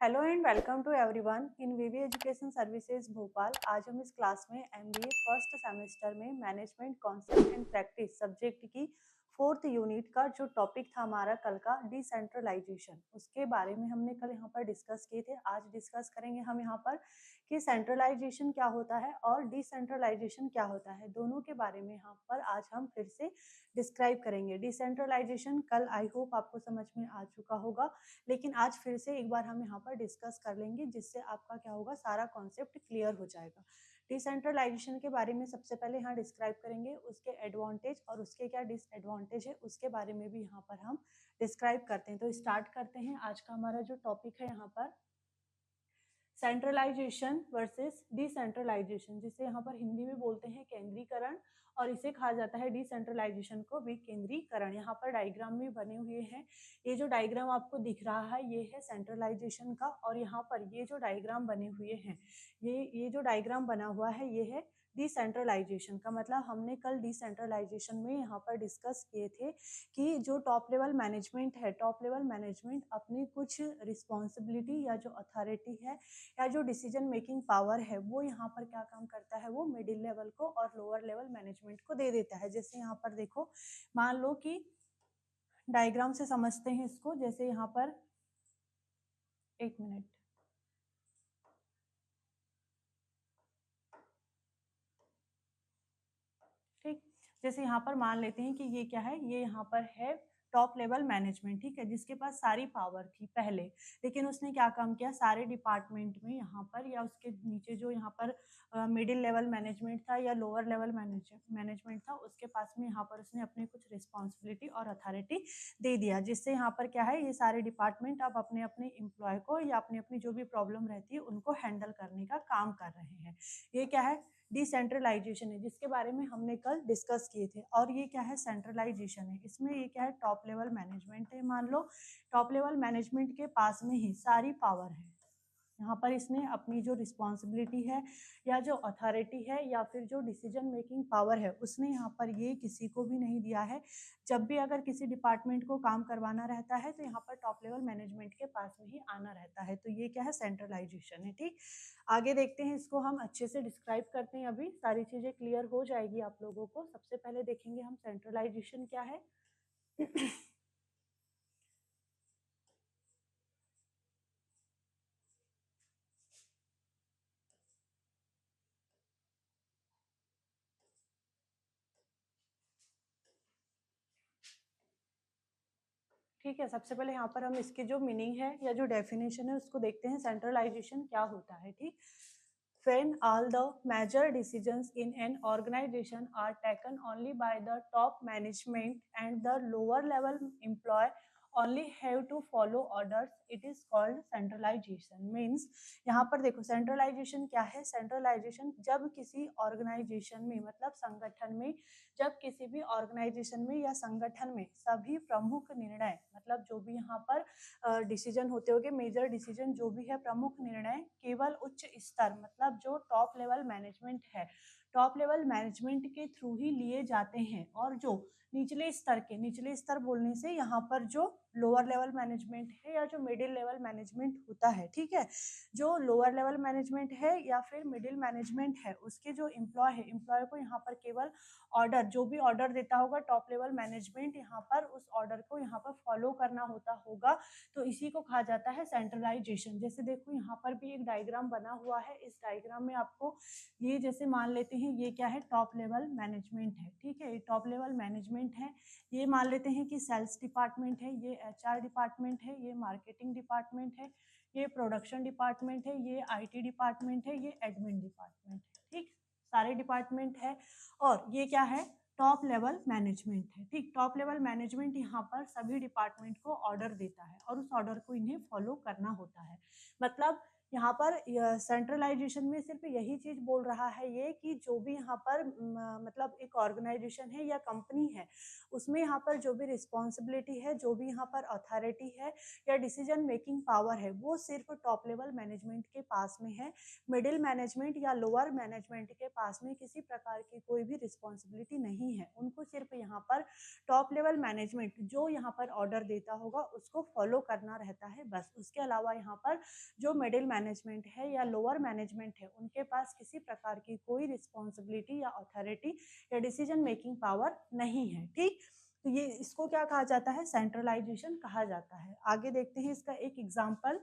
Hello and welcome to everyone in VV education services Bhopal. आज हम इस क्लास में एमबीए फर्स्ट सेमेस्टर में management concept and practice subject की फोर्थ यूनिट का जो टॉपिक था हमारा कल का डिसेंट्रलाइजेशन, उसके बारे में हमने कल यहाँ पर डिस्कस किए थे। आज डिस्कस करेंगे हम यहाँ पर कि सेंट्रलाइजेशन क्या होता है और डिसेंट्रलाइजेशन क्या होता है, दोनों के बारे में यहाँ पर आज हम फिर से डिस्क्राइब करेंगे। डिसेंट्रलाइजेशन कल आई होप आपको समझ में आ चुका होगा, लेकिन आज फिर से एक बार हम यहाँ पर डिस्कस कर लेंगे, जिससे आपका क्या होगा, सारा कॉन्सेप्ट क्लियर हो जाएगा। डिसेंट्रलाइजेशन के बारे में सबसे पहले यहाँ डिस्क्राइब करेंगे, उसके एडवांटेज और उसके क्या डिसएडवांटेज है उसके बारे में भी यहाँ पर हम डिस्क्राइब करते हैं। तो स्टार्ट करते हैं। आज का हमारा जो टॉपिक है यहाँ पर सेंट्रलाइजेशन वर्सेस डिसेंट्रलाइजेशन, जिसे यहाँ पर हिंदी में बोलते हैं केंद्रीकरण, और इसे कहा जाता है डिसेंट्रलाइजेशन को विकेंद्रीकरण। यहाँ पर डायग्राम में बने हुए हैं। ये जो डायग्राम आपको दिख रहा है ये है सेंट्रलाइजेशन का, और यहाँ पर ये जो डायग्राम बने हुए हैं, ये जो डायग्राम बना हुआ है ये है डिसेंट्रलाइजेशन का। मतलब हमने कल डिसेंट्रलाइजेशन में यहाँ पर डिस्कस किए थे कि जो टॉप लेवल मैनेजमेंट है, टॉप लेवल मैनेजमेंट अपनी कुछ रिस्पॉन्सिबिलिटी या जो अथॉरिटी है या जो डिसीजन मेकिंग पावर है वो यहाँ पर क्या काम करता है, वो मिडिल लेवल को और लोअर लेवल मैनेजमेंट को दे देता है। जैसे यहाँ पर देखो, मान लो कि डायग्राम से समझते हैं इसको। जैसे यहाँ पर एक मिनट, ठीक। जैसे यहाँ पर मान लेते हैं कि ये क्या है, ये यहाँ पर है टॉप लेवल मैनेजमेंट, ठीक है, जिसके पास सारी पावर थी पहले। लेकिन उसने क्या काम किया, सारे डिपार्टमेंट में यहाँ पर या उसके नीचे जो यहाँ पर मिडिल लेवल मैनेजमेंट था या लोअर लेवल मैनेजमेंट था, उसके पास में यहाँ पर उसने अपनी कुछ रिस्पॉन्सिबिलिटी और अथॉरिटी दे दिया, जिससे यहाँ पर क्या है, ये सारे डिपार्टमेंट अब अपने अपने एम्प्लॉय को या अपनी अपनी जो भी प्रॉब्लम रहती है उनको हैंडल करने का काम कर रहे हैं। ये क्या है, डिसेंट्रलाइजेशन है, जिसके बारे में हमने कल डिस्कस किए थे। और ये क्या है, सेंट्रलाइजेशन है। इसमें ये क्या है, टॉप लेवल मैनेजमेंट है। मान लो टॉप लेवल मैनेजमेंट के पास में ही सारी पावर है। यहाँ पर इसने अपनी जो रिस्पॉन्सिबिलिटी है या जो अथॉरिटी है या फिर जो डिसीजन मेकिंग पावर है, उसने यहाँ पर ये किसी को भी नहीं दिया है। जब भी अगर किसी डिपार्टमेंट को काम करवाना रहता है तो यहाँ पर टॉप लेवल मैनेजमेंट के पास में ही आना रहता है। तो ये क्या है, सेंट्रलाइजेशन है, ठीक। आगे देखते हैं, इसको हम अच्छे से डिस्क्राइब करते हैं। अभी सारी चीज़ें क्लियर हो जाएगी आप लोगों को। सबसे पहले देखेंगे हम सेंट्रलाइजेशन क्या है। ठीक है, सबसे पहले यहाँ पर हम इसकी जो मीनिंग है या जो डेफिनेशन है उसको देखते हैं। सेंट्रलाइजेशन क्या होता है, ठीक। When all the major decisions in an organization are taken only by the top management and the lower level employee only have to follow orders, it is called centralization. Means यहाँ पर देखो centralisation क्या है। Centralisation जब किसी organisation में, मतलब संगठन में, जब किसी भी ऑर्गेनाइजेशन में या संगठन में सभी प्रमुख निर्णय, मतलब जो भी यहाँ पर डिसीजन होते होंगे, मेजर डिसीजन जो भी है, प्रमुख निर्णय केवल उच्च स्तर, मतलब जो टॉप लेवल मैनेजमेंट है, टॉप लेवल मैनेजमेंट के थ्रू ही लिए जाते हैं। और जो निचले स्तर के, निचले स्तर बोलने से यहाँ पर जो लोअर लेवल मैनेजमेंट है या जो मिडिल लेवल मैनेजमेंट होता है, ठीक है, जो लोअर लेवल मैनेजमेंट है या फिर मिडिल मैनेजमेंट है, उसके जो एम्प्लॉय है, एम्प्लॉय को यहाँ पर केवल ऑर्डर, जो भी ऑर्डर देता होगा टॉप लेवल मैनेजमेंट, यहाँ पर उस ऑर्डर को यहाँ पर फॉलो करना होता होगा। तो इसी को कहा जाता है सेंट्रलाइजेशन। जैसे देखो यहाँ पर भी एक डायग्राम बना हुआ है। इस डायग्राम में आपको ये, जैसे मान लेते हैं ये क्या है, टॉप लेवल मैनेजमेंट है, ठीक है, ये टॉप लेवल मैनेजमेंट है। ये मान लेते हैं कि सेल्स डिपार्टमेंट है, ये एचआर डिपार्टमेंट है, ये मार्केटिंग डिपार्टमेंट है, ये प्रोडक्शन डिपार्टमेंट है, ये आईटी डिपार्टमेंट है, ये एडमिन डिपार्टमेंट है, ठीक, सारे डिपार्टमेंट है। और ये क्या है, टॉप लेवल मैनेजमेंट है, ठीक। टॉप लेवल मैनेजमेंट यहाँ पर सभी डिपार्टमेंट को ऑर्डर देता है और उस ऑर्डर को इन्हें फॉलो करना होता है। मतलब यहाँ पर सेंट्रलाइजेशन में सिर्फ यही चीज बोल रहा है ये कि जो भी यहाँ पर मतलब एक ऑर्गेनाइजेशन है या कंपनी है, उसमें यहाँ पर जो भी रिस्पॉन्सिबिलिटी है, जो भी यहाँ पर अथॉरिटी है या डिसीजन मेकिंग पावर है, वो सिर्फ टॉप लेवल मैनेजमेंट के पास में है। मिडिल मैनेजमेंट या लोअर मैनेजमेंट के पास में किसी प्रकार की कोई भी रिस्पॉन्सिबिलिटी नहीं है। उनको सिर्फ यहाँ पर टॉप लेवल मैनेजमेंट जो यहाँ पर ऑर्डर देता होगा उसको फॉलो करना रहता है, बस। उसके अलावा यहाँ पर जो मिडिल मैनेजमेंट है या लोअर मैनेजमेंट है, उनके पास किसी प्रकार की कोई रिस्पॉन्सिबिलिटी या अथॉरिटी या डिसीजन मेकिंग पावर नहीं है, ठीक। तो ये इसको क्या कहा जाता है? सेंट्रलाइजेशन कहा जाता है। आगे देखते हैं इसका एक एग्जाम्पल।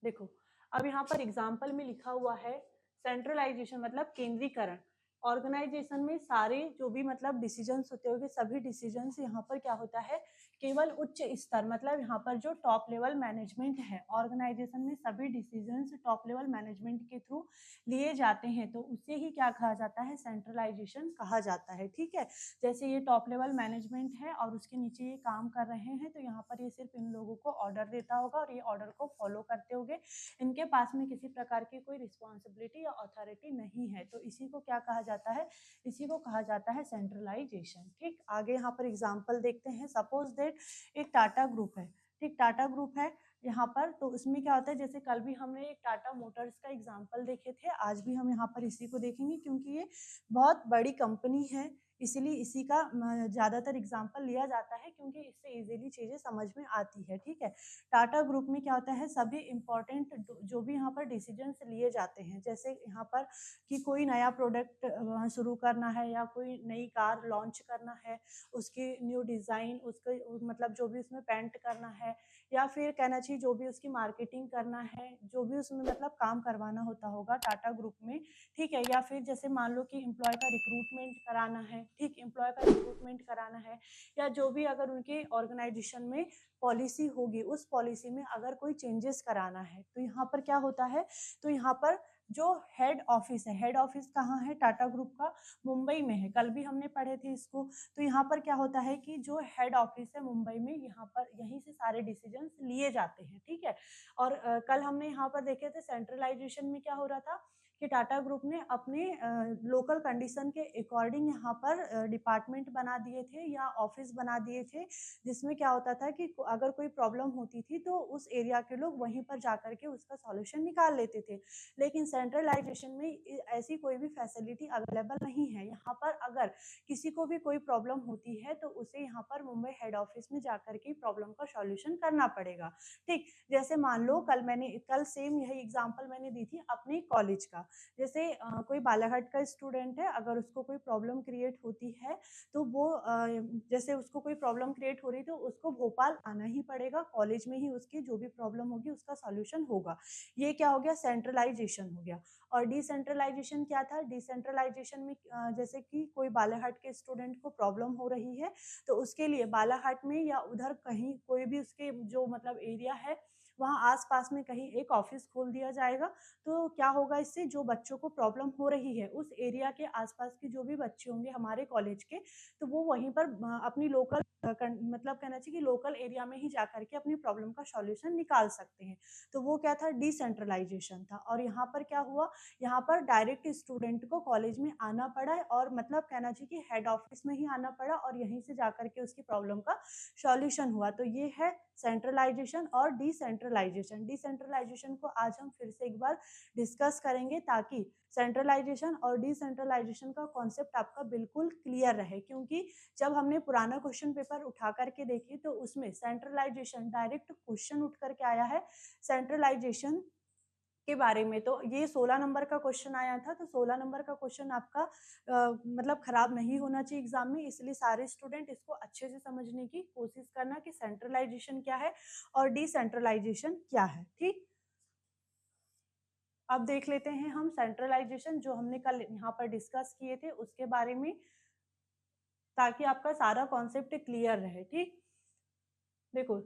देखो, अब यहाँ पर एग्जाम्पल में लिखा हुआ है सेंट्रलाइजेशन मतलब केंद्रीकरण। ऑर्गेनाइजेशन में सारे जो भी मतलब डिसीजंस होते होंगे, सभी डिसीजंस यहाँ पर क्या होता है, केवल उच्च स्तर मतलब यहाँ पर जो टॉप लेवल मैनेजमेंट है, ऑर्गेनाइजेशन में सभी डिसीजंस टॉप लेवल मैनेजमेंट के थ्रू लिए जाते हैं, तो उसे ही क्या कहा जाता है? सेंट्रलाइजेशन कहा जाता है, ठीक है। जैसे ये टॉप लेवल मैनेजमेंट है और उसके नीचे ये काम कर रहे हैं, तो यहाँ पर ये सिर्फ इन लोगों को ऑर्डर देता होगा और ये ऑर्डर को फॉलो करते होंगे। इनके पास में किसी प्रकार की कोई रिस्पॉन्सिबिलिटी या अथॉरिटी नहीं है, तो इसी को क्या कहा जाता है? इसी को कहा जाता है सेंट्रलाइजेशन, ठीक। आगे यहाँ पर एग्जाम्पल देखते हैं। सपोज दैट एक टाटा ग्रुप है, ठीक। टाटा ग्रुप है यहाँ पर, तो उसमें क्या होता है, जैसे कल भी हमने एक टाटा मोटर्स का एग्जाम्पल देखे थे, आज भी हम यहाँ पर इसी को देखेंगे क्योंकि ये बहुत बड़ी कंपनी है, इसीलिए इसी का ज़्यादातर एग्जाम्पल लिया जाता है क्योंकि इससे इजीली चीज़ें समझ में आती है, ठीक है। टाटा ग्रुप में क्या होता है, सभी इम्पोर्टेंट जो भी यहाँ पर डिसीजंस लिए जाते हैं, जैसे यहाँ पर कि कोई नया प्रोडक्ट शुरू करना है या कोई नई कार लॉन्च करना है, उसकी न्यू डिज़ाइन, उसके मतलब जो भी उसमें पेंट करना है, या फिर कहना चाहिए जो भी उसकी मार्केटिंग करना है, जो भी उसमें मतलब काम करवाना होता होगा टाटा ग्रुप में, ठीक है। या फिर जैसे मान लो कि एम्प्लॉय का रिक्रूटमेंट कराना है, ठीक, एम्प्लॉय का रिक्रूटमेंट कराना है, या जो भी अगर उनके ऑर्गेनाइजेशन में पॉलिसी होगी, उस पॉलिसी में अगर कोई चेंजेस कराना है, तो यहाँ पर क्या होता है, तो यहाँ पर जो हेड ऑफिस है, हेड ऑफिस कहाँ है? टाटा ग्रुप का मुंबई में है, कल भी हमने पढ़े थे इसको। तो यहाँ पर क्या होता है कि जो हेड ऑफिस है मुंबई में, यहाँ पर यहीं से सारे डिसीजन लिए जाते हैं, ठीक है। और कल हमने यहाँ पर देखे थे सेंट्रलाइजेशन में क्या हो रहा था कि टाटा ग्रुप ने अपने लोकल कंडीशन के अकॉर्डिंग यहाँ पर डिपार्टमेंट बना दिए थे या ऑफिस बना दिए थे, जिसमें क्या होता था कि अगर कोई प्रॉब्लम होती थी तो उस एरिया के लोग वहीं पर जाकर के उसका सॉल्यूशन निकाल लेते थे। लेकिन सेंट्रलाइजेशन में ऐसी कोई भी फैसिलिटी अवेलेबल नहीं है। यहाँ पर अगर किसी को भी कोई प्रॉब्लम होती है तो उसे यहाँ पर मुंबई हेड ऑफिस में जाकर के प्रॉब्लम का सॉल्यूशन करना पड़ेगा, ठीक। जैसे मान लो कल सेम यही एग्जांपल मैंने दी थी अपने कॉलेज का। जैसे कोई बालाघाट का स्टूडेंट है, अगर उसको कोई प्रॉब्लम क्रिएट होती है तो वो जैसे उसको कोई प्रॉब्लम क्रिएट हो रही तो उसको भोपाल आना ही पड़ेगा, कॉलेज में ही उसकी जो भी प्रॉब्लम होगी उसका सॉल्यूशन होगा। ये क्या हो गया? सेंट्रलाइजेशन हो गया। और डिसेंट्रलाइजेशन क्या था? डिसेंट्रलाइजेशन में जैसे कि कोई बालाघाट के स्टूडेंट को प्रॉब्लम हो रही है तो उसके लिए बालाघाट में या उधर कहीं कोई भी उसके जो मतलब एरिया है वहाँ आसपास में कहीं एक ऑफिस खोल दिया जाएगा। तो क्या होगा इससे, जो बच्चों को प्रॉब्लम हो रही है उस एरिया के आसपास के जो भी बच्चे होंगे हमारे कॉलेज के, तो वो वहीं पर अपनी लोकल मतलब कहना चाहिए कि लोकल एरिया में ही जाकर के अपनी प्रॉब्लम का सॉल्यूशन निकाल सकते हैं। तो वो क्या था? डिसेंट्रलाइजेशन था। और यहाँ पर क्या हुआ, यहाँ पर डायरेक्ट स्टूडेंट को कॉलेज में आना पड़ा और मतलब कहना चाहिए कि हेड ऑफिस में ही आना पड़ा और यहीं से जाकर के उसकी प्रॉब्लम का सॉल्यूशन हुआ। तो ये है सेंट्रलाइजेशन और डिसेंट्रलाइजेशन। डिसेंट्रलाइजेशन को आज हम फिर से एक बार डिस्कस करेंगे ताकि सेंट्रलाइजेशन और डिसेंट्रलाइजेशन का कॉन्सेप्ट आपका बिल्कुल क्लियर रहे, क्योंकि जब हमने पुराना क्वेश्चन पेपर उठा करके देखे तो उसमें सेंट्रलाइजेशन डायरेक्ट क्वेश्चन उठ करके आया है सेंट्रलाइजेशन के बारे में। तो ये 16 नंबर का क्वेश्चन आया था, तो 16 नंबर का क्वेश्चन आपका मतलब खराब नहीं होना चाहिए एग्जाम में, इसलिए सारे स्टूडेंट इसको अच्छे से समझने की कोशिश करना कि सेंट्रलाइजेशन क्या है और डिसेंट्रलाइजेशन क्या है, ठीक। अब देख लेते हैं हम सेंट्रलाइजेशन जो हमने कल यहाँ पर डिस्कस किए थे उसके बारे में, ताकि आपका सारा कॉन्सेप्ट क्लियर रहे, ठीक। देखो,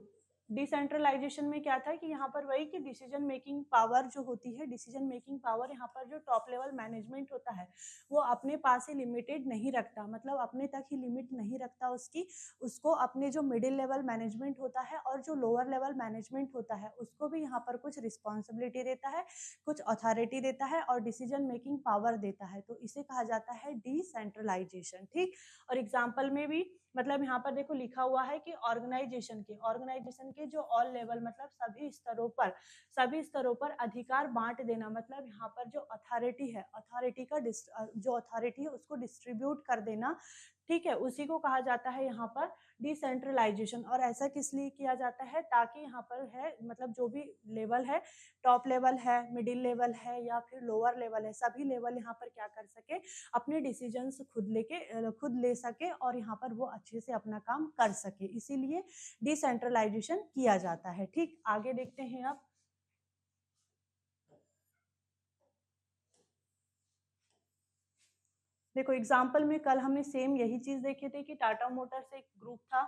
डिसेंट्रलाइजेशन में क्या था कि यहाँ पर वही कि डिसीजन मेकिंग पावर जो होती है, डिसीजन मेकिंग पावर यहाँ पर जो टॉप लेवल मैनेजमेंट होता है वो अपने पास ही लिमिटेड नहीं रखता, मतलब अपने तक ही लिमिट नहीं रखता उसकी, उसको अपने जो मिडिल लेवल मैनेजमेंट होता है और जो लोअर लेवल मैनेजमेंट होता है उसको भी यहाँ पर कुछ रिस्पॉन्सिबिलिटी देता है, कुछ अथॉरिटी देता है और डिसीजन मेकिंग पावर देता है, तो इसे कहा जाता है डिसेंट्रलाइजेशन। ठीक, और एग्जाम्पल में भी मतलब यहाँ पर देखो लिखा हुआ है कि ऑर्गेनाइजेशन के जो ऑल लेवल मतलब सभी स्तरों पर अधिकार बांट देना, मतलब यहाँ पर जो अथॉरिटी है, जो अथॉरिटी है उसको डिस्ट्रीब्यूट कर देना, ठीक है, उसी को कहा जाता है यहाँ पर डिसेंट्रलाइजेशन। और ऐसा किस लिए किया जाता है, ताकि यहाँ पर है मतलब जो भी लेवल है, टॉप लेवल है, मिडिल लेवल है या फिर लोअर लेवल है, सभी लेवल यहाँ पर क्या कर सके, अपने डिसीजंस खुद ले सके और यहाँ पर वो अच्छे से अपना काम कर सके, इसीलिए डिसेंट्रलाइजेशन किया जाता है। ठीक, आगे देखते हैं अब। देखो एग्जाम्पल में कल हमने सेम यही चीज देखी थी कि टाटा मोटर्स एक ग्रुप था,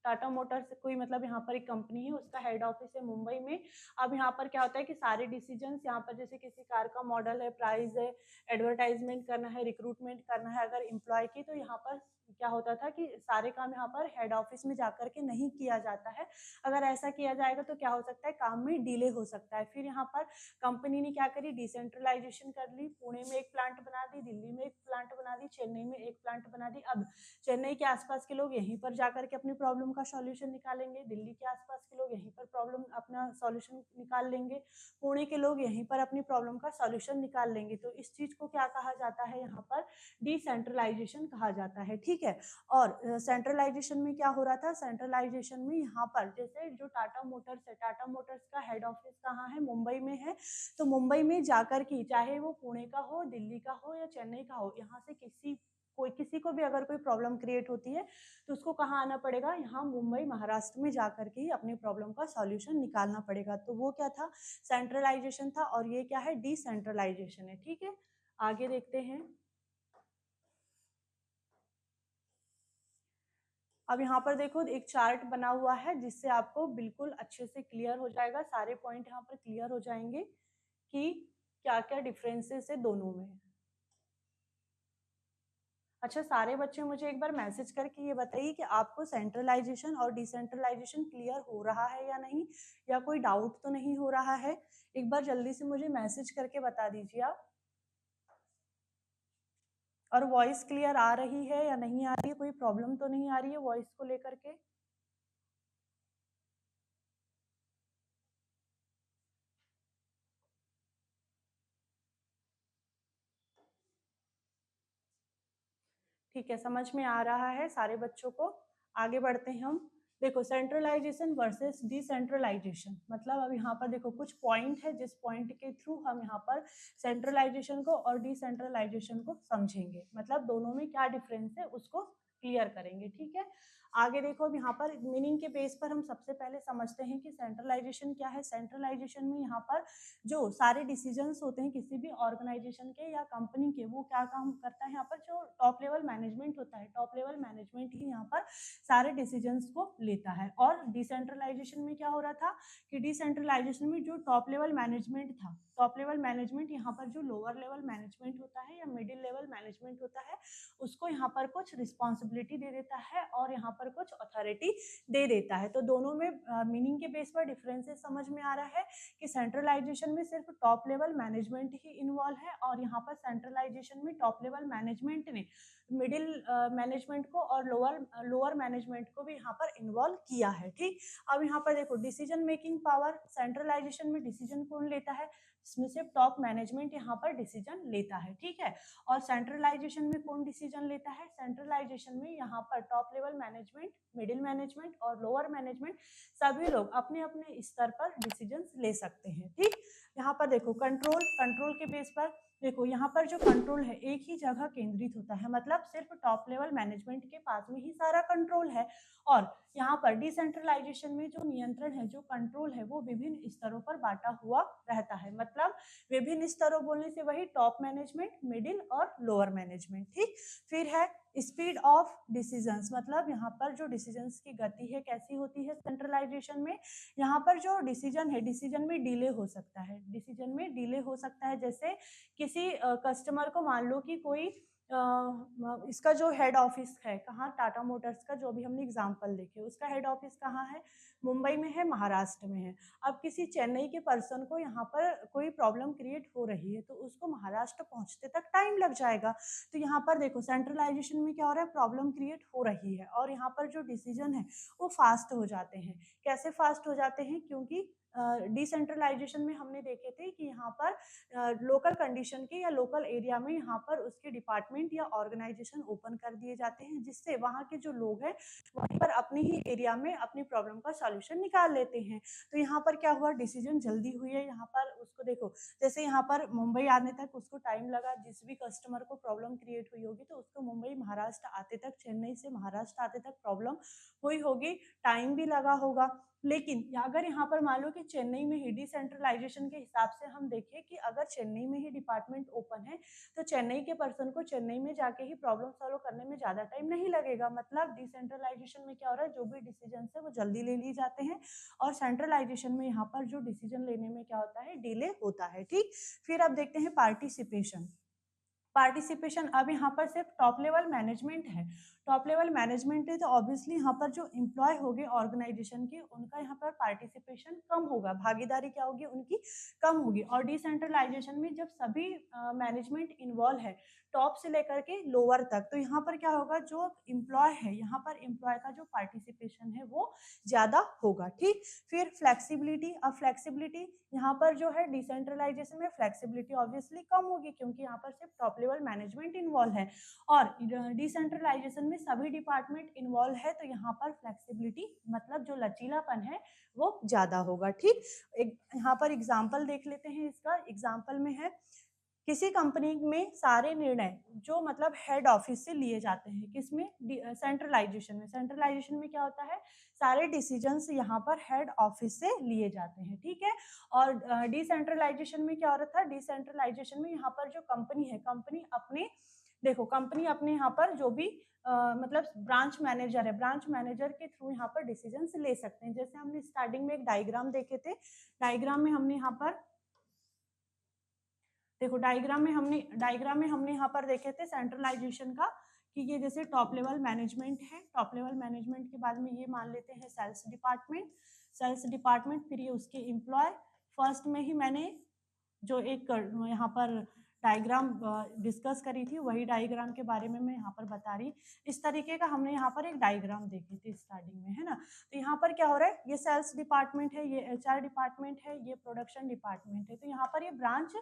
टाटा मोटर्स कोई मतलब यहाँ पर एक कंपनी है, उसका हेड ऑफिस है मुंबई में। अब यहाँ पर क्या होता है कि सारे डिसीजंस यहाँ पर जैसे किसी कार का मॉडल है, प्राइस है, एडवर्टाइजमेंट करना है, रिक्रूटमेंट करना है अगर एम्प्लॉय की, तो यहाँ पर क्या होता था कि सारे काम यहाँ पर हेड ऑफिस में जाकर के नहीं किया जाता है, अगर ऐसा किया जाएगा तो क्या हो सकता है, काम में डिले हो सकता है। फिर यहाँ पर कंपनी ने क्या करी, डिसेंट्रलाइजेशन कर ली, पुणे में एक प्लांट बना दी, दिल्ली में एक प्लांट बना दी, चेन्नई में एक प्लांट बना दी। अब चेन्नई के आसपास के लोग यहीं पर जाकर के अपनी प्रॉब्लम का सॉल्यूशन निकालेंगे, दिल्ली के आसपास के लोग यहीं पर प्रॉब्लम अपना सॉल्यूशन निकाल लेंगे, पुणे के लोग यहीं पर अपनी प्रॉब्लम का सॉल्यूशन निकाल लेंगे। तो इस चीज को क्या कहा जाता है, यहाँ पर डिसेंट्रलाइजेशन कहा जाता है। ठीक है, और सेंट्रलाइजेशन में क्या हो रहा था, सेंट्रलाइजेशन में यहाँ पर जैसे जो टाटा मोटर्स है, टाटा मोटर्स का हेड ऑफिस कहाँ है, मुंबई में है, तो मुंबई में जाकर की चाहे वो पुणे का हो, दिल्ली का हो या चेन्नई का हो, यहाँ से किसी को भी अगर कोई प्रॉब्लम क्रिएट होती है तो उसको कहाँ आना पड़ेगा, यहाँ मुंबई महाराष्ट्र में जाकर के ही अपनी प्रॉब्लम का सॉल्यूशन निकालना पड़ेगा। तो वो क्या था, सेंट्रलाइजेशन था, और ये क्या है, डिसेंट्रलाइजेशन है। ठीक है, आगे देखते हैं। अब यहाँ पर देखो एक चार्ट बना हुआ है जिससे आपको बिल्कुल अच्छे से क्लियर हो जाएगा, सारे पॉइंट यहाँ पर क्लियर हो जाएंगे कि क्या क्या डिफरेंसेस है दोनों में। अच्छा, सारे बच्चे मुझे एक बार मैसेज करके ये बताइए कि आपको सेंट्रलाइजेशन और डिसेंट्रलाइजेशन क्लियर हो रहा है या नहीं, या कोई डाउट तो नहीं हो रहा है, एक बार जल्दी से मुझे मैसेज करके बता दीजिए आप। और वॉइस क्लियर आ रही है या नहीं आ रही है, कोई प्रॉब्लम तो नहीं आ रही है वॉइस को लेकर के। ठीक है, समझ में आ रहा है सारे बच्चों को। आगे बढ़ते हैं हम। देखो सेंट्रलाइजेशन वर्सेस डिसेंट्रलाइजेशन, मतलब अब यहाँ पर देखो कुछ पॉइंट है जिस पॉइंट के थ्रू हम यहाँ पर सेंट्रलाइजेशन को और डिसेंट्रलाइजेशन को समझेंगे, मतलब दोनों में क्या डिफरेंस है उसको क्लियर करेंगे। ठीक है, आगे देखो अब यहाँ पर मीनिंग के बेस पर हम सबसे पहले समझते हैं कि सेंट्रलाइजेशन क्या है। सेंट्रलाइजेशन में यहाँ पर जो सारे डिसीजंस होते हैं किसी भी ऑर्गेनाइजेशन के या कंपनी के, वो क्या काम करता है, यहाँ पर जो टॉप लेवल मैनेजमेंट होता है, टॉप लेवल मैनेजमेंट ही यहाँ पर सारे डिसीजंस को लेता है। और डिसेंट्रलाइजेशन में क्या हो रहा था कि डिसेंट्रलाइजेशन में जो टॉप लेवल मैनेजमेंट था, टॉप लेवल मैनेजमेंट यहाँ पर जो लोअर लेवल मैनेजमेंट होता है या मिडिल लेवल मैनेजमेंट होता है उसको यहाँ पर कुछ रिस्पॉन्सिबिलिटी दे देता है और यहाँ पर कुछ अथॉरिटी दे देता है। तो दोनों में मीनिंग के बेस पर डिफरेंसेस समझ में आ रहा है कि सेंट्रलाइजेशन में सिर्फ टॉप लेवल मैनेजमेंट ही इन्वॉल्व है और यहाँ पर सेंट्रलाइजेशन में टॉप लेवल मैनेजमेंट ने मिडिल मैनेजमेंट को और लोअर मैनेजमेंट को भी यहाँ पर इन्वॉल्व किया है। ठीक, अब यहाँ पर देखो डिसीजन मेकिंग पावर, सेंट्रलाइजेशन में डिसीजन कौन लेता है, इसमें सिर्फ टॉप मैनेजमेंट यहाँ पर डिसीजन लेता है। ठीक है, और सेंट्रलाइजेशन में कौन डिसीजन लेता है, सेंट्रलाइजेशन में यहाँ पर top level management, middle management और लोअर मैनेजमेंट सभी लोग अपने अपने स्तर पर डिसीजन ले सकते हैं। ठीक, यहाँ पर देखो कंट्रोल के बेस पर देखो यहाँ पर जो कंट्रोल है एक ही जगह केंद्रित होता है, मतलब सिर्फ टॉप लेवल मैनेजमेंट के पास में ही सारा कंट्रोल है। और यहाँ पर डिसेंट्रलाइजेशन में जो नियंत्रण है, जो कंट्रोल है, वो विभिन्न स्तरों पर बांटा हुआ रहता है। मतलब विभिन्न स्तरों बोलने से वही टॉप मैनेजमेंट, मिडिल और लोअर मैनेजमेंट। ठीक, फिर है स्पीड ऑफ डिसीजंस, मतलब यहाँ पर जो डिसीजंस की गति है कैसी होती है सेंट्रलाइजेशन में। यहाँ पर जो डिसीजन है, डिसीजन में डिले हो सकता है, डिसीजन में डिले हो सकता है। जैसे किसी कस्टमर को मान लो कि कोई इसका जो हेड ऑफिस है कहाँ, टाटा मोटर्स का जो भी हमने एग्जांपल देखे, उसका हेड ऑफिस कहाँ है, मुंबई में है, महाराष्ट्र में है। अब किसी चेन्नई के पर्सन को यहाँ पर कोई प्रॉब्लम क्रिएट हो रही है तो उसको महाराष्ट्र पहुंचते तक टाइम लग जाएगा। तो यहाँ पर देखो सेंट्रलाइजेशन में क्या हो रहा है, प्रॉब्लम क्रिएट हो रही है और यहाँ पर जो डिसीजन है वो फास्ट हो जाते हैं। कैसे फास्ट हो जाते हैं, क्योंकि डिसेंट्रलाइजेशन में हमने देखे थे कि यहाँ पर लोकल कंडीशन के या लोकल एरिया में यहाँ पर उसके डिपार्टमेंट या ऑर्गेनाइजेशन ओपन कर दिए जाते हैं, जिससे वहाँ के जो लोग हैं वहीं पर अपने ही एरिया में अपनी प्रॉब्लम का सॉल्यूशन निकाल लेते हैं। तो यहाँ पर क्या हुआ, डिसीजन जल्दी हुई है। यहाँ पर उसको देखो, जैसे यहाँ पर मुंबई आने तक उसको टाइम लगा, जिस भी कस्टमर को प्रॉब्लम क्रिएट हुई होगी तो उसको मुंबई महाराष्ट्र आते तक, चेन्नई से महाराष्ट्र आते तक प्रॉब्लम हुई होगी, टाइम भी लगा होगा। लेकिन अगर यहाँ पर मान लो कि चेन्नई में ही डिसेंट्रलाइजेशन के हिसाब से हम देखें कि अगर चेन्नई में ही डिपार्टमेंट ओपन है तो चेन्नई के पर्सन को चेन्नई में जाके ही प्रॉब्लम सॉल्व करने में ज़्यादा टाइम नहीं लगेगा। मतलब डिसेंट्रलाइजेशन में क्या हो रहा है, जो भी डिसीजन है वो जल्दी ले लिए जाते हैं और सेंट्रलाइजेशन में यहाँ पर जो डिसीजन लेने में क्या होता है, डिले होता है। ठीक, फिर अब देखते हैं पार्टिसिपेशन। पार्टिसिपेशन, अब यहाँ पर सिर्फ टॉप लेवल मैनेजमेंट है, टॉप लेवल मैनेजमेंट है तो ऑब्वियसली यहाँ पर जो एम्प्लॉय होंगे ऑर्गेनाइजेशन के, उनका यहाँ पर पार्टिसिपेशन कम होगा, भागीदारी क्या होगी उनकी, कम होगी। और डिसेंट्रलाइजेशन में जब सभी मैनेजमेंट इन्वॉल्व है टॉप से लेकर के लोअर तक, तो यहाँ पर क्या होगा, जो एम्प्लॉय है यहाँ पर एम्प्लॉय का जो पार्टिसिपेशन है वो ज्यादा होगा। ठीक, फिर फ्लेक्सिबिलिटी। अब फ्लेक्सिबिलिटी यहाँ पर जो है डिसेंट्रलाइजेशन में फ्लेक्सिबिलिटी ऑब्वियसली कम होगी, क्योंकि यहाँ पर सिर्फ टॉप लेवल मैनेजमेंट इन्वॉल्व है और डिसेंट्रलाइजेशन में सभी डिपार्टमेंट इन्वॉल्व है, तो यहाँ पर फ्लेक्सिबिलिटी मतलब जो लचीलापन है वो ज्यादा होगा। ठीक, यहाँ पर एग्जाम्पल देख लेते हैं। इसका एग्जाम्पल में है, किसी कंपनी में सारे निर्णय जो मतलब हेड ऑफिस से लिए जाते हैं, किसमें, सेंट्रलाइजेशन में। सेंट्रलाइजेशन में क्या होता है, सारे डिसीजंस यहाँ पर हेड ऑफिस से लिए जाते हैं। ठीक है, और डिसेंट्रलाइजेशन में क्या हो रहा था, डिसेंट्रलाइजेशन में यहाँ पर जो कंपनी है, कंपनी अपने, देखो कंपनी अपने यहाँ पर जो भी मतलब ब्रांच मैनेजर है, ब्रांच मैनेजर के थ्रू यहाँ पर डिसीजंस ले सकते हैं। जैसे हमने स्टार्टिंग में एक डायग्राम देखे थे, डायग्राम में हमने यहाँ पर देखो, डायग्राम में हमने यहाँ पर देखे थे सेंट्रलाइजेशन का, कि ये जैसे टॉप लेवल मैनेजमेंट है, टॉप लेवल मैनेजमेंट के बाद में ये मान लेते हैं सेल्स डिपार्टमेंट, सेल्स डिपार्टमेंट, फिर ये उसके एम्प्लॉय। फर्स्ट में ही मैंने जो एक यहाँ पर डायग्राम डिस्कस करी थी, वही डायग्राम के बारे में मैं यहाँ पर बता रही। इस तरीके का हमने यहाँ पर एक डायग्राम देखी थी स्टार्टिंग में, है ना। तो यहाँ पर क्या हो रहा है, ये सेल्स डिपार्टमेंट है, ये एचआर डिपार्टमेंट है, ये प्रोडक्शन डिपार्टमेंट है। तो यहाँ पर ये ब्रांच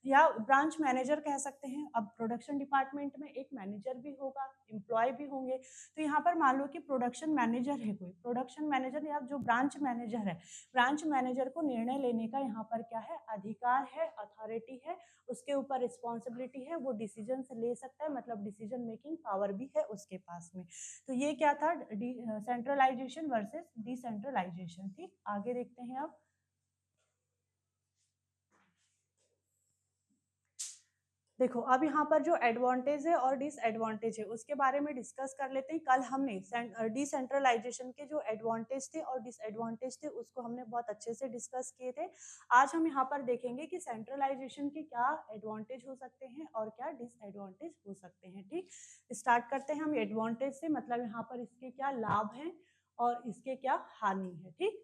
या ब्रांच मैनेजर कह सकते हैं। अब प्रोडक्शन डिपार्टमेंट में एक मैनेजर भी होगा, एम्प्लॉय भी होंगे। तो यहाँ पर मान लो कि प्रोडक्शन मैनेजर है, कोई प्रोडक्शन मैनेजर या जो ब्रांच मैनेजर है, ब्रांच मैनेजर को निर्णय लेने का यहाँ पर क्या है, अधिकार है, अथॉरिटी है, उसके ऊपर रिस्पॉन्सिबिलिटी है, वो डिसीजन ले सकता है, मतलब डिसीजन मेकिंग पावर भी है उसके पास में। तो ये क्या था, सेंट्रलाइजेशन वर्सेस डिसेंट्रलाइजेशन। ठीक, आगे देखते हैं अब। देखो, अब यहाँ पर जो एडवांटेज है और डिसएडवांटेज है उसके बारे में डिस्कस कर लेते हैं। कल हमने डिसेंट्रलाइजेशन के जो एडवांटेज थे और डिसएडवांटेज थे उसको हमने बहुत अच्छे से डिस्कस किए थे। आज हम यहाँ पर देखेंगे कि सेंट्रलाइजेशन के क्या एडवांटेज हो सकते हैं और क्या डिसएडवांटेज हो सकते हैं। ठीक, स्टार्ट करते हैं हम एडवांटेज से, मतलब यहाँ पर इसके क्या लाभ हैं और इसके क्या हानि है। ठीक,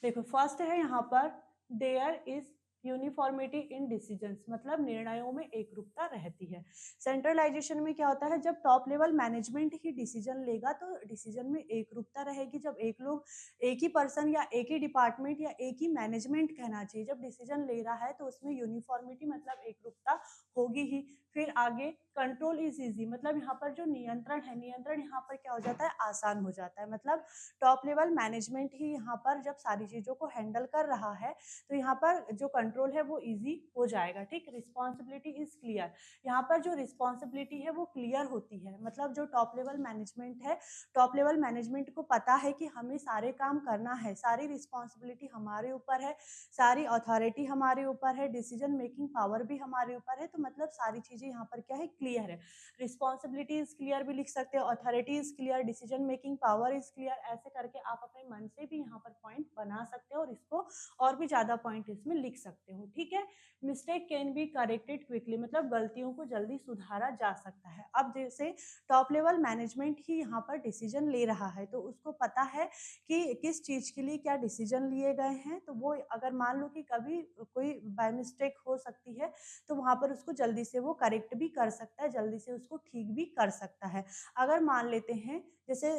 देखो फर्स्ट है यहाँ पर, there is uniformity in decisions, मतलब निर्णयों में एकरूपता रहती है। सेंट्रलाइजेशन में क्या होता है, जब टॉप लेवल मैनेजमेंट ही डिसीजन लेगा तो डिसीजन में एकरूपता रहेगी। जब एक लोग, एक ही पर्सन या एक ही डिपार्टमेंट या एक ही मैनेजमेंट कहना चाहिए, जब डिसीजन ले रहा है तो उसमें यूनिफॉर्मिटी मतलब एकरूपता होगी ही। फिर आगे कंट्रोल इज इजी, मतलब यहाँ पर जो नियंत्रण है, नियंत्रण यहाँ पर क्या हो जाता है, आसान हो जाता है। मतलब टॉप लेवल मैनेजमेंट ही यहाँ पर जब सारी चीज़ों को हैंडल कर रहा है तो यहाँ पर जो कंट्रोल है वो इजी हो जाएगा। ठीक, रिस्पॉन्सिबिलिटी इज क्लियर, यहाँ पर जो रिस्पॉन्सिबिलिटी है वो क्लियर होती है। मतलब जो टॉप लेवल मैनेजमेंट है, टॉप लेवल मैनेजमेंट को पता है कि हमें सारे काम करना है, सारी रिस्पॉन्सिबिलिटी हमारे ऊपर है, सारी अथॉरिटी हमारे ऊपर है, डिसीजन मेकिंग पावर भी हमारे ऊपर है। तो मतलब सारी चीजें यहाँ पर क्या है, क्लियर है। रिस्पॉन्सिबिलिटी इज क्लियर भी लिख सकते हो, authority is clear, decision making power is clear, ऐसे करके आप अपने मन से भी यहाँ पर पॉइंट बना सकते हो और इसको और भी ज्यादा पॉइंट इसमें लिख सकते हो। ठीक है, mistake can be corrected quickly, मतलब गलतियों को जल्दी सुधारा जा सकता है। अब जैसे टॉप लेवल मैनेजमेंट ही यहाँ पर डिसीजन ले रहा है तो उसको पता है कि किस चीज के लिए क्या डिसीजन लिए गए हैं, तो वो अगर मान लो कि कभी कोई बाय मिस्टेक हो सकती है तो वहां पर उसको जल्दी से वो करेक्ट भी कर सकता है, जल्दी से उसको ठीक भी कर सकता है। अगर मान लेते हैं जैसे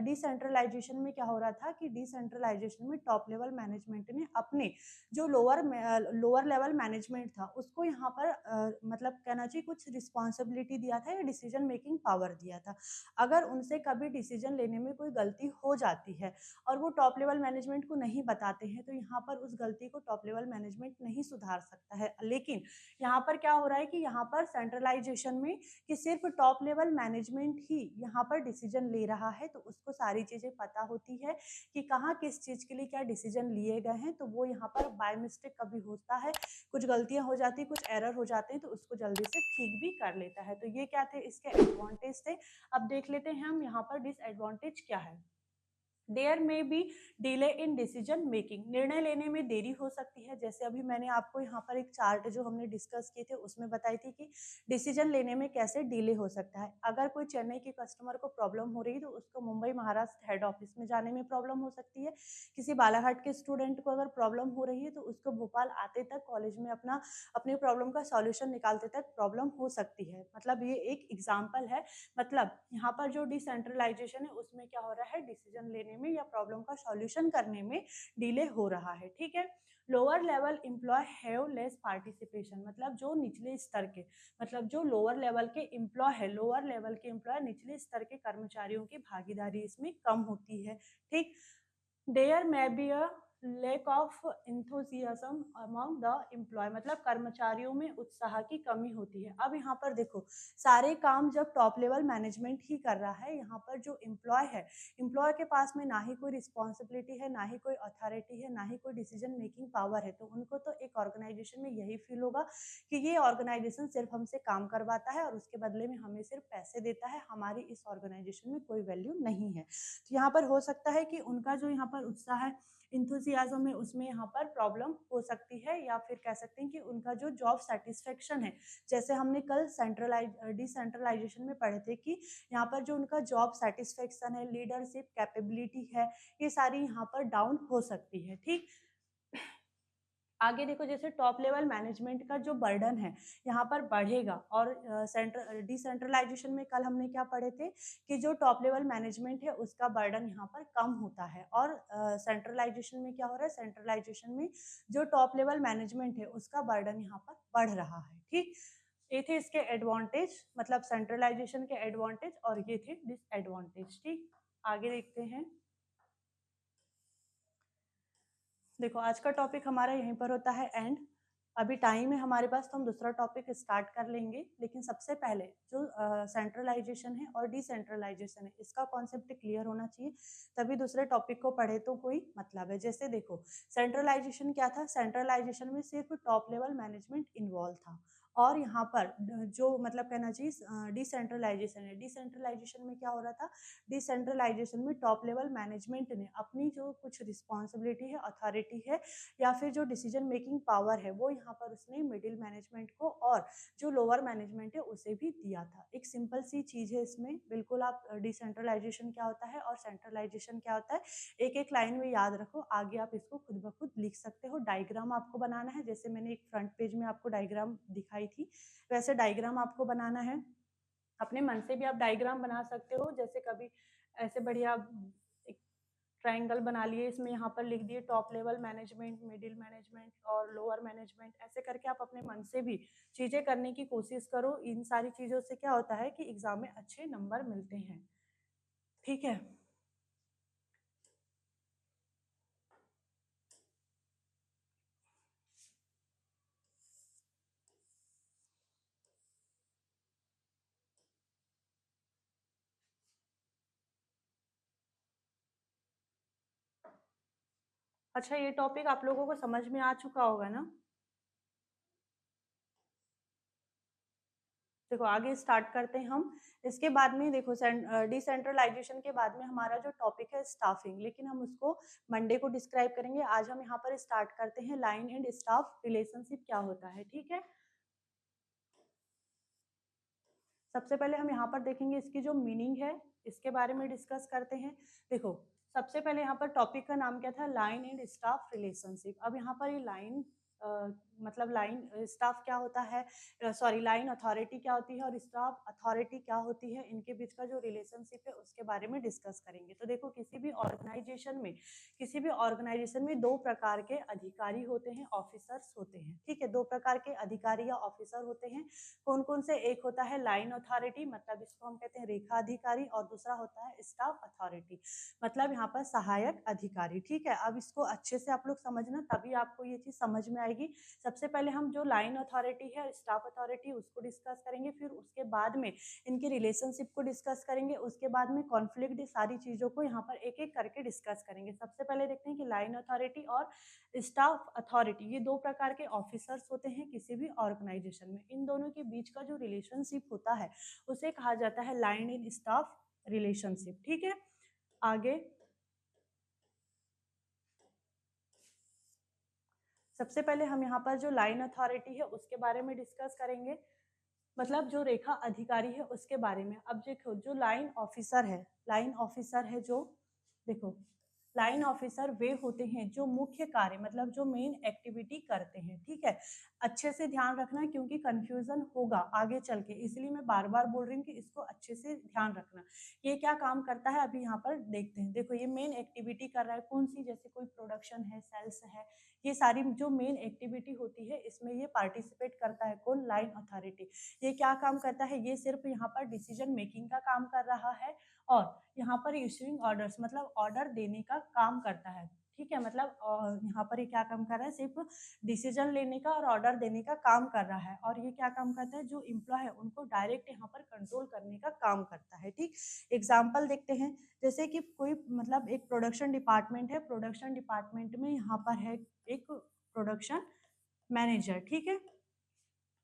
डिसेंट्रलाइजेशन में क्या हो रहा था कि डिसेंट्रलाइजेशन में टॉप लेवल मैनेजमेंट ने अपने जो लोअर लेवल मैनेजमेंट था उसको यहाँ पर मतलब कहना चाहिए कुछ रिस्पॉन्सिबिलिटी दिया था या डिसीजन मेकिंग पावर दिया था। अगर उनसे कभी डिसीजन लेने में कोई गलती हो जाती है और वो टॉप लेवल मैनेजमेंट को नहीं बताते हैं तो यहाँ पर उस गलती को टॉप लेवल मैनेजमेंट नहीं सुधार सकता है। लेकिन यहाँ पर क्या हो रहा है कि यहाँ पर सेंट्रलाइजेशन में कि सिर्फ टॉप लेवल मैनेजमेंट ही यहाँ पर डिसीजन ले रहा है तो उसको सारी चीजें पता होती है कि कहाँ किस चीज के लिए क्या डिसीजन लिए गए हैं। तो वो यहाँ पर बाय मिस्टेक कभी होता है, कुछ गलतियां हो जाती है, कुछ एरर हो जाते हैं तो उसको जल्दी से ठीक भी कर लेता है। तो ये क्या थे, इसके एडवांटेज थे। अब देख लेते हैं हम यहाँ पर डिसएडवांटेज क्या है। There may be delay in decision making, निर्णय लेने में देरी हो सकती है। जैसे अभी मैंने आपको यहाँ पर एक चार्ट जो हमने डिस्कस किए थे उसमें बताई थी कि डिसीजन लेने में कैसे डिले हो सकता है। अगर कोई चेन्नई के कस्टमर को प्रॉब्लम हो रही है तो उसको मुंबई महाराष्ट्र हेड ऑफिस में जाने में प्रॉब्लम हो सकती है। किसी बालाघाट के स्टूडेंट को अगर प्रॉब्लम हो रही है तो उसको भोपाल आते तक कॉलेज में अपनी प्रॉब्लम का सॉल्यूशन निकालते तक प्रॉब्लम हो सकती है। मतलब ये एक एग्जाम्पल है। मतलब यहाँ पर जो डिसेंट्रलाइजेशन है उसमें क्या हो रहा है, डिसीजन लेने में या प्रॉब्लम का सॉल्यूशन करने में डिले हो रहा है। ठीक है, lower level employee have less participation, मतलब जो निचले स्तर के, मतलब जो लोअर लेवल के एम्प्लॉय है, लोअर लेवल के एम्प्लॉय निचले स्तर के कर्मचारियों की भागीदारी इसमें कम होती है। ठीक, there may be a lack of enthusiasm among the employee, मतलब कर्मचारियों में उत्साह की कमी होती है। अब यहाँ पर देखो, सारे काम जब टॉप लेवल मैनेजमेंट ही कर रहा है, यहाँ पर जो एम्प्लॉय है, एम्प्लॉय के पास में ना ही कोई रिस्पॉन्सिबिलिटी है, ना ही कोई अथॉरिटी है, ना ही कोई डिसीजन मेकिंग पावर है। तो उनको तो एक ऑर्गेनाइजेशन में यही फील होगा कि ये ऑर्गेनाइजेशन सिर्फ हमसे काम करवाता है और उसके बदले में हमें सिर्फ पैसे देता है, हमारी इस ऑर्गेनाइजेशन में कोई वैल्यू नहीं है। तो यहाँ पर हो सकता है कि उनका जो यहाँ पर उत्साह है, इंथुजियाज्म में, उसमें यहाँ पर प्रॉब्लम हो सकती है। या फिर कह सकते हैं कि उनका जो जॉब सेटिस्फेक्शन है, जैसे हमने कल डिसेंट्रलाइजेशन में पढ़े थे कि यहाँ पर जो उनका जॉब सेटिस्फेक्शन है, लीडरशिप कैपेबिलिटी है, ये सारी यहाँ पर डाउन हो सकती है। ठीक, आगे देखो, जैसे टॉप लेवल मैनेजमेंट का जो बर्डन है यहाँ पर बढ़ेगा। और डिसेंट्रलाइजेशन में कल हमने क्या पढ़े थे कि जो टॉप लेवल मैनेजमेंट है उसका बर्डन यहाँ पर कम होता है। और सेंट्रलाइजेशन में क्या हो रहा है, सेंट्रलाइजेशन में जो टॉप लेवल मैनेजमेंट है उसका बर्डन यहाँ पर बढ़ रहा है। ठीक, ये थे इसके एडवांटेज, मतलब सेंट्रलाइजेशन के एडवांटेज, और ये थे डिसएडवांटेज। ठीक, आगे देखते हैं। देखो, आज का टॉपिक हमारा यहीं पर होता है एंड। अभी टाइम है हमारे पास तो हम दूसरा टॉपिक स्टार्ट कर लेंगे, लेकिन सबसे पहले जो सेंट्रलाइजेशन है और डिसेंट्रलाइजेशन है इसका कॉन्सेप्ट क्लियर होना चाहिए, तभी दूसरे टॉपिक को पढ़े तो कोई मतलब है। जैसे देखो, सेंट्रलाइजेशन क्या था, सेंट्रलाइजेशन में सिर्फ टॉप लेवल मैनेजमेंट इन्वॉल्व था। और यहाँ पर जो मतलब कहना चाहिए डिसेंट्रलाइजेशन है, डिसेंट्रलाइजेशन में क्या हो रहा था, डिसेंट्रलाइजेशन में टॉप लेवल मैनेजमेंट ने अपनी जो कुछ रिस्पॉन्सिबिलिटी है, अथॉरिटी है, या फिर जो डिसीजन मेकिंग पावर है वो यहाँ पर उसने मिडिल मैनेजमेंट को और जो लोअर मैनेजमेंट है उसे भी दिया था। एक सिंपल सी चीज है इसमें, बिल्कुल आप डिसेंट्रलाइजेशन क्या होता है और सेंट्रलाइजेशन क्या होता है एक एक लाइन में याद रखो, आगे आप इसको खुद ब खुद लिख सकते हो। डायग्राम आपको बनाना है, जैसे मैंने एक फ्रंट पेज में आपको डायग्राम दिखाई थी वैसे डायग्राम आपको बनाना है। अपने मन से भी आप डायग्राम बना सकते हो, जैसे कभी ऐसे बढ़िया ट्रायंगल बना लिए, इसमें यहाँ पर लिख दिए top level management, middle management और लोअर मैनेजमेंट। ऐसे करके आप अपने मन से भी चीज़ें करने की कोशिश करो। इन सारी चीज़ों से क्या होता है कि एग्जाम में अच्छे नंबर मिलते हैं। ठीक है, अच्छा ये टॉपिक आप लोगों को समझ में आ चुका होगा ना। देखो आगे स्टार्ट करते हैं हम। इसके बाद में देखो डिसेंट्रलाइजेशन के बाद में हमारा जो टॉपिक है स्टाफिंग, लेकिन हम उसको मंडे को डिस्क्राइब करेंगे। आज हम यहाँ पर स्टार्ट करते हैं लाइन एंड स्टाफ रिलेशनशिप क्या होता है। ठीक है, सबसे पहले हम यहाँ पर देखेंगे इसकी जो मीनिंग है, इसके बारे में डिस्कस करते हैं। देखो सबसे पहले यहाँ पर टॉपिक का नाम क्या था, लाइन एंड स्टाफ रिलेशनशिप। अब यहाँ पर ये लाइन मतलब लाइन स्टाफ क्या होता है, सॉरी लाइन अथॉरिटी क्या होती है और स्टाफ अथॉरिटी क्या होती है, इनके बीच का जो रिलेशनशिप है उसके बारे में डिस्कस करेंगे। तो देखो किसी भी ऑर्गेनाइजेशन में दो प्रकार के अधिकारी होते हैं, ऑफिसर्स होते हैं। ठीक है, दो प्रकार के अधिकारी या ऑफिसर होते हैं। कौन कौन से, एक होता है लाइन अथॉरिटी, मतलब इसको हम कहते हैं रेखा अधिकारी, और दूसरा होता है स्टाफ अथॉरिटी, मतलब यहाँ पर सहायक अधिकारी। ठीक है, अब इसको अच्छे से आप लोग समझना, तभी आपको ये चीज समझ में आएगी। सबसे पहले हम जो लाइन अथॉरिटी है, स्टाफ अथॉरिटी, उसको डिस्कस करेंगे, फिर उसके बाद में इनके रिलेशनशिप को डिस्कस करेंगे, उसके बाद में कॉन्फ्लिक्ट, सारी चीजों को यहाँ पर एक एक करके डिस्कस करेंगे। सबसे पहले देखते हैं कि लाइन अथॉरिटी और स्टाफ अथॉरिटी ये दो प्रकार के ऑफिसर्स होते हैं किसी भी ऑर्गेनाइजेशन में। इन दोनों के बीच का जो रिलेशनशिप होता है उसे कहा जाता है लाइन एंड स्टाफ रिलेशनशिप। ठीक है, आगे सबसे पहले हम यहाँ पर जो लाइन अथॉरिटी है उसके बारे में डिस्कस करेंगे, मतलब जो रेखा अधिकारी है उसके बारे में। अब देखो जो लाइन ऑफिसर है, लाइन ऑफिसर है जो, देखो लाइन ऑफिसर वे होते हैं जो मुख्य कार्य, मतलब जो मेन एक्टिविटी करते हैं। ठीक है, अच्छे से ध्यान रखना क्योंकि कंफ्यूजन होगा आगे चल के, इसलिए मैं बार बार बोल रही हूँ कि इसको अच्छे से ध्यान रखना। ये क्या काम करता है अभी यहाँ पर देखते हैं। देखो ये मेन एक्टिविटी कर रहा है कौन सी, जैसे कोई प्रोडक्शन है, सेल्स है, ये सारी जो मेन एक्टिविटी होती है इसमें ये पार्टिसिपेट करता है। कौन, लाइन अथॉरिटी। ये क्या काम करता है, ये सिर्फ यहाँ पर डिसीजन मेकिंग का काम कर रहा है और यहाँ पर इश्यूइंग ऑर्डर्स, मतलब ऑर्डर देने का काम करता है। ठीक है, मतलब यहाँ पर ये क्या काम कर रहा है, सिर्फ डिसीजन लेने का और ऑर्डर देने का काम कर रहा है। और ये क्या काम करता है, जो एम्प्लॉय है उनको डायरेक्ट यहाँ पर कंट्रोल करने का काम करता है। ठीक, एग्जाम्पल देखते हैं, जैसे कि कोई मतलब एक प्रोडक्शन डिपार्टमेंट है, प्रोडक्शन डिपार्टमेंट में यहाँ पर है एक प्रोडक्शन मैनेजर। ठीक है,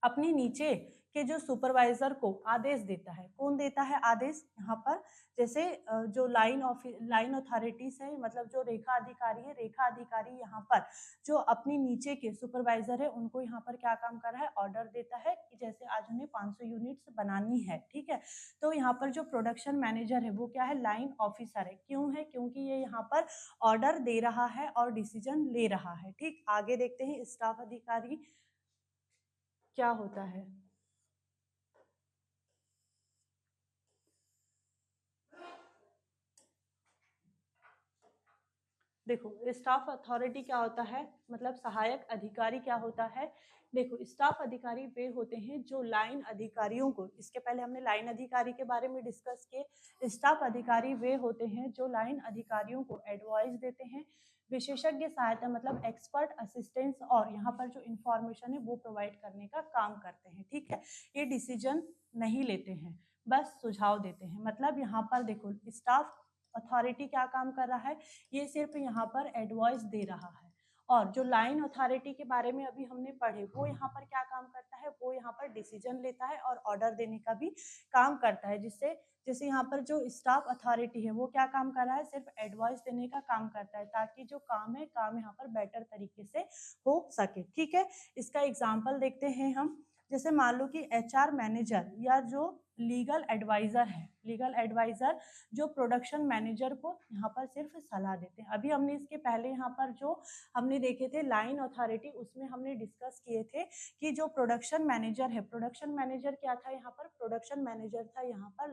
अपने नीचे के जो सुपरवाइजर को आदेश देता है। कौन देता है आदेश, यहाँ पर जैसे जो लाइन अथॉरिटीज है, मतलब जो रेखा अधिकारी है, रेखा अधिकारी यहाँ पर जो अपने नीचे के सुपरवाइजर है उनको यहाँ पर क्या काम कर रहा है, ऑर्डर देता है कि जैसे आज उन्हें 500 यूनिट्स बनानी है। ठीक है, तो यहाँ पर जो प्रोडक्शन मैनेजर है वो क्या है, लाइन ऑफिसर है। क्यों है, क्योंकि ये यहाँ पर ऑर्डर दे रहा है और डिसीजन ले रहा है। ठीक, आगे देखते हैं स्टाफ अधिकारी क्या होता है। देखो स्टाफ अथॉरिटी क्या होता है, मतलब सहायक अधिकारी क्या होता है। देखो स्टाफ अधिकारी वे होते हैं जो लाइन अधिकारियों को, इसके पहले हमने लाइन अधिकारी के बारे में डिस्कस किए, स्टाफ अधिकारी वे होते हैं जो लाइन अधिकारियों को एडवाइस देते हैं, विशेषज्ञ सहायता मतलब एक्सपर्ट असिस्टेंस, और यहाँ पर जो इंफॉर्मेशन है वो प्रोवाइड करने का काम करते हैं। ठीक है, ये डिसीजन नहीं लेते हैं, बस सुझाव देते हैं। मतलब यहाँ पर देखो स्टाफ अथॉरिटी क्या काम कर रहा है, ये सिर्फ यहाँ पर एडवाइस दे रहा है। और जो लाइन अथॉरिटी के बारे में अभी हमने पढ़े वो यहाँ पर क्या काम करता है, वो यहाँ पर डिसीजन लेता है और ऑर्डर देने का भी काम करता है। जिससे जैसे यहाँ पर जो स्टाफ अथॉरिटी है वो क्या काम कर रहा है, सिर्फ एडवाइस देने का काम करता है ताकि जो काम है काम यहाँ पर बेटर तरीके से हो सके। ठीक है, इसका एग्जाम्पल देखते हैं हम। जैसे मान लो कि HR मैनेजर या जो लीगल एडवाइजर है, लीगल एडवाइजर जो प्रोडक्शन मैनेजर को यहाँ पर सिर्फ सलाह देते हैं। अभी हमने इसके पहले यहाँ पर जो हमने देखे थे लाइन अथॉरिटी, उसमें हमने डिस्कस किए थे कि जो प्रोडक्शन मैनेजर है, प्रोडक्शन मैनेजर क्या था यहाँ पर, प्रोडक्शन मैनेजर था यहाँ पर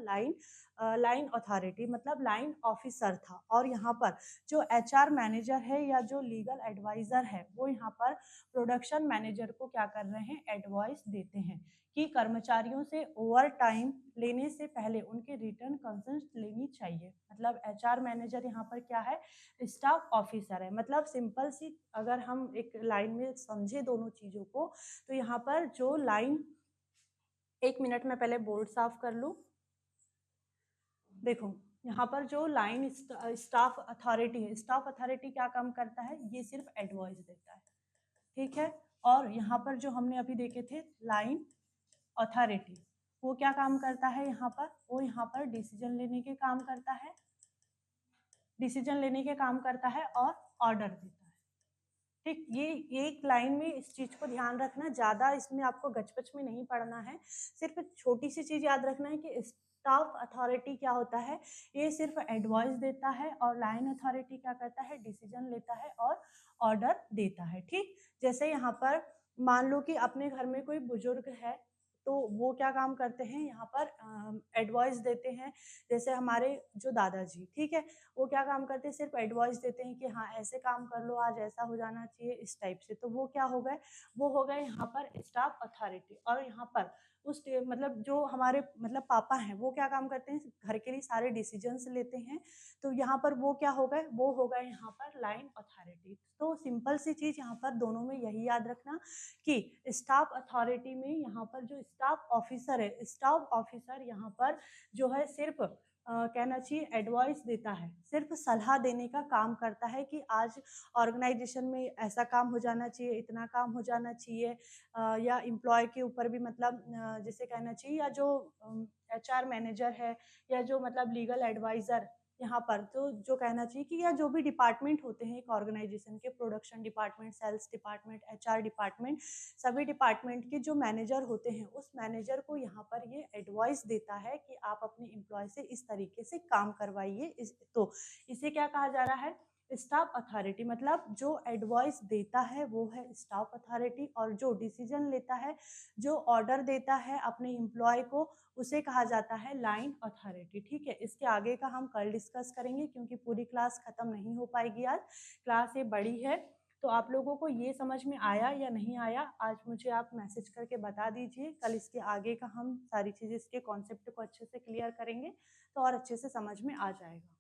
लाइन अथॉरिटी मतलब लाइन ऑफिसर था। और यहाँ पर जो एचआर मैनेजर है या जो लीगल एडवाइजर है वो यहाँ पर प्रोडक्शन मैनेजर को क्या कर रहे हैं, एडवाइस देते हैं कि कर्मचारियों से ओवर टाइम लेने से पहले उनके रिटर्न कंसेंट लेनी चाहिए। मतलब एचआर मैनेजर यहाँ पर क्या है, स्टाफ ऑफिसर है। मतलब सिंपल सी अगर हम एक लाइन में समझे दोनों चीजों को, तो यहाँ पर जो लाइन, 1 मिनट में पहले बोर्ड साफ कर लूं। देखो यहाँ पर जो लाइन स्टाफ अथॉरिटी है, स्टाफ अथॉरिटी क्या काम करता है, ये सिर्फ एडवाइस देता है, ठीक है। और यहाँ पर जो हमने अभी देखे थे लाइन अथॉरिटी, वो क्या काम करता है यहाँ पर, वो यहाँ पर डिसीजन लेने के काम करता है, डिसीजन लेने के काम करता है और ऑर्डर देता है, ठीक। ये एक लाइन में इस चीज को ध्यान रखना, ज्यादा इसमें आपको गचपच में नहीं पढ़ना है, सिर्फ छोटी सी चीज याद रखना है कि स्टाफ अथॉरिटी क्या होता है, ये सिर्फ एडवाइस देता है, और लाइन अथॉरिटी क्या करता है, डिसीजन लेता है और ऑर्डर देता है, ठीक। जैसे यहाँ पर मान लो कि अपने घर में कोई बुजुर्ग है, तो वो क्या काम करते हैं यहाँ पर, एडवाइस देते हैं। जैसे हमारे जो दादाजी, ठीक है, वो क्या काम करते हैं, सिर्फ एडवाइस देते हैं कि हाँ ऐसे काम कर लो, आज ऐसा हो जाना चाहिए, इस टाइप से। तो वो क्या हो गए, वो हो गए यहाँ पर स्टाफ अथॉरिटी। और यहाँ पर उस मतलब जो हमारे मतलब पापा हैं, वो क्या काम करते हैं, घर के लिए सारे डिसीजंस लेते हैं। तो यहाँ पर वो क्या हो गए, वो हो गए यहाँ पर लाइन अथॉरिटी। तो सिंपल सी चीज यहाँ पर दोनों में यही याद रखना कि स्टाफ अथॉरिटी में यहाँ पर जो स्टाफ ऑफिसर है, स्टाफ ऑफिसर यहाँ पर जो है सिर्फ कहना चाहिए एडवाइस देता है, सिर्फ सलाह देने का काम करता है कि आज ऑर्गेनाइजेशन में ऐसा काम हो जाना चाहिए, इतना काम हो जाना चाहिए, या एम्प्लॉय के ऊपर भी मतलब जैसे कहना चाहिए, या जो एचआर मैनेजर है या जो मतलब लीगल एडवाइजर यहाँ पर तो जो कहना चाहिए कि या जो भी डिपार्टमेंट होते हैं एक ऑर्गेनाइजेशन के, production department, sales department, HR department, सभी डिपार्टमेंट के जो मैनेजर होते हैं, उस मैनेजर को यहाँ पर ये एडवाइस देता है कि आप अपने एम्प्लॉय से इस तरीके से काम करवाइए। तो इसे क्या कहा जा रहा है, स्टाफ अथॉरिटी। मतलब जो एडवाइस देता है वो है स्टाफ अथॉरिटी, और जो डिसीजन लेता है, जो ऑर्डर देता है अपने एम्प्लॉय को, उसे कहा जाता है लाइन अथॉरिटी, ठीक है। इसके आगे का हम कल डिस्कस करेंगे, क्योंकि पूरी क्लास खत्म नहीं हो पाएगी आज, क्लास ये बड़ी है। तो आप लोगों को ये समझ में आया या नहीं आया, आज मुझे आप मैसेज करके बता दीजिए। कल इसके आगे का हम सारी चीज़ें, इसके कॉन्सेप्ट को अच्छे से क्लियर करेंगे, तो और अच्छे से समझ में आ जाएगा।